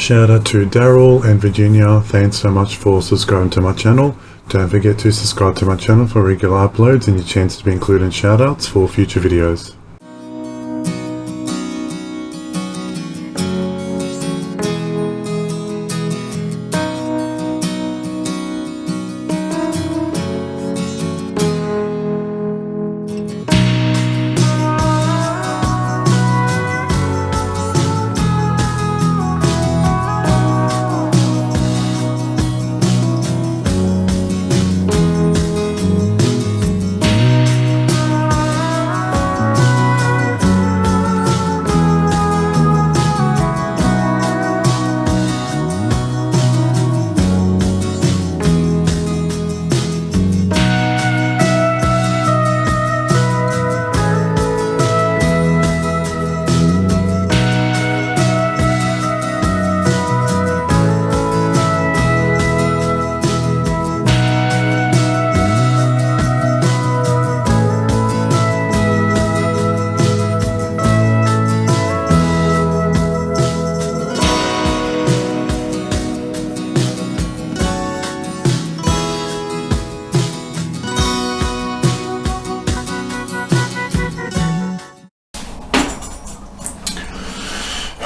Shout out to Daryl and Virginia. Thanks so much for subscribing to my channel. Don't forget to subscribe to my channel for regular uploads and your chance to be included in shoutouts for future videos.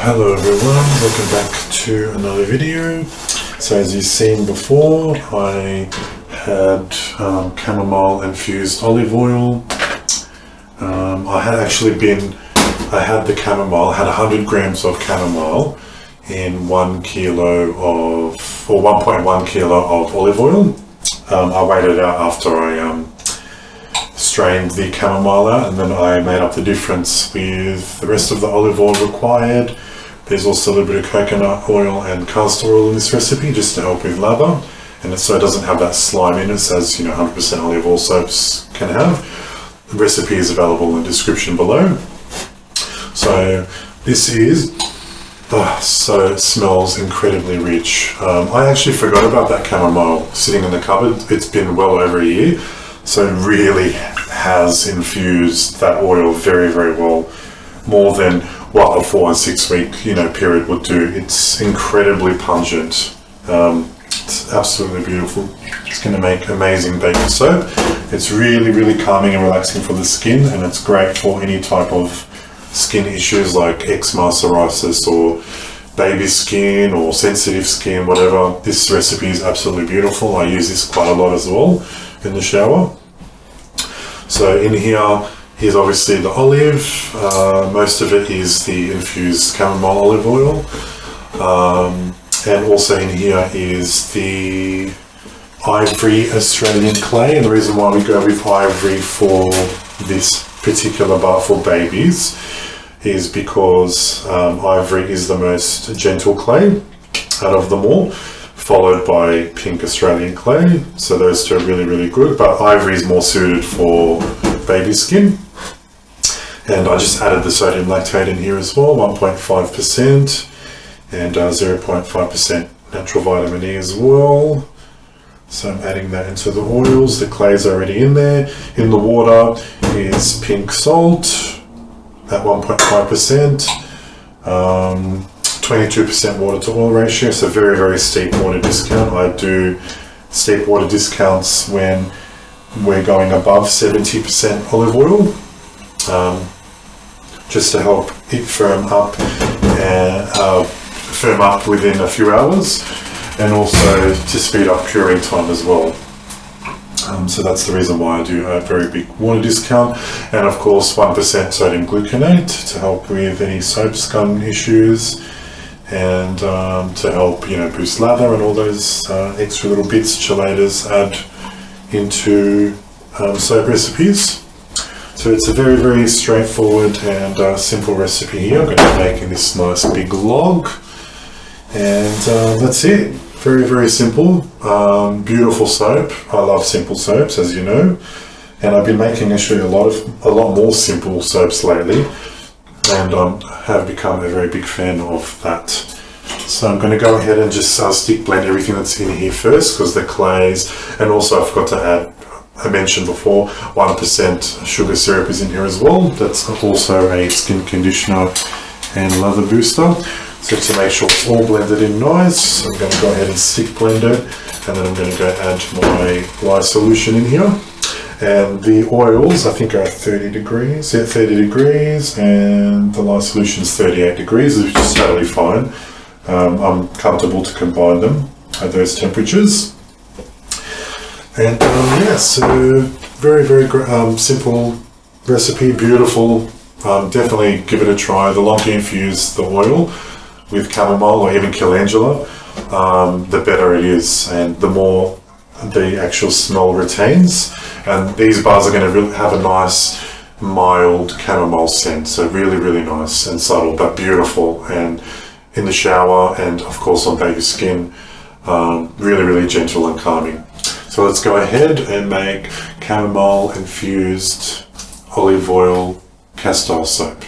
Hello everyone, welcome back to another video. So as you've seen before, I had chamomile infused olive oil. I had the chamomile, I had 100 grams of chamomile in 1 kilo of, or 1.1 kilo of olive oil. I weighed it out after I strained the chamomile out, and then I made up the difference with the rest of the olive oil required. There's also a little bit of coconut oil and castor oil in this recipe just to help with lather, and so it doesn't have that slime in it as 100% olive oil soaps can have. The recipe is available in the description below. So this is, so it smells incredibly rich. I actually forgot about that chamomile sitting in the cupboard. It's been well over a year, so it really has infused that oil very, very well, more than what a 4 and 6 week period would do. It's incredibly pungent. It's absolutely beautiful. It's going to make amazing baking soap. It's really, really calming and relaxing for the skin, and it's great for any type of skin issues like eczema, psoriasis, or baby skin or sensitive skin, whatever. This recipe is absolutely beautiful. I use this quite a lot as well in the shower. So in here is obviously the olive. Most of it is the infused chamomile olive oil. And also in here is the ivory Australian clay. And the reason why we go with ivory for this particular bath for babies is because ivory is the most gentle clay out of them all, followed by pink Australian clay. So those two are really, really good, but ivory is more suited for baby skin. And I just added the sodium lactate in here as well, 1.5%, and 0.5% natural vitamin E as well. So I'm adding that into the oils. The clay is already in there. In the water is pink salt at 1.5%, 22% water to oil ratio, so very, very steep water discount. I do steep water discounts when we're going above 70% olive oil, just to help it firm up within a few hours, and also to speed up curing time as well. So that's the reason why I do a very big water discount, and of course 1% sodium gluconate to help with any soap scum issues, and to help boost lather and all those extra little bits chelators add into soap recipes. So it's a very, very straightforward and simple recipe here. I'm going to be making this nice big log, and that's it. Very, very simple, beautiful soap. I love simple soaps, as you know, and I've been making actually a lot more simple soaps lately, and have become a very big fan of that. So I'm going to go ahead and just stick blend everything that's in here first, because the clays, and also I forgot to add, I mentioned before, 1% sugar syrup is in here as well. That's also a skin conditioner and lather booster. So to make sure it's all blended in nice, I'm going to go ahead and stick blend it, and then I'm going to go add my lye solution in here. And the oils, I think, are 30 degrees. Yeah, 30 degrees, and the lye solution is 38 degrees, which is totally fine. I'm comfortable to combine them at those temperatures. And yeah, so very, very simple recipe, beautiful. Definitely give it a try. The longer you infuse the oil with chamomile or even calendula, the better it is, and the more the actual smell retains. And these bars are going to have a nice mild chamomile scent, so really, really nice and subtle but beautiful, and in the shower and of course on baby skin, really, really gentle and calming. So let's go ahead and make chamomile infused olive oil castile soap.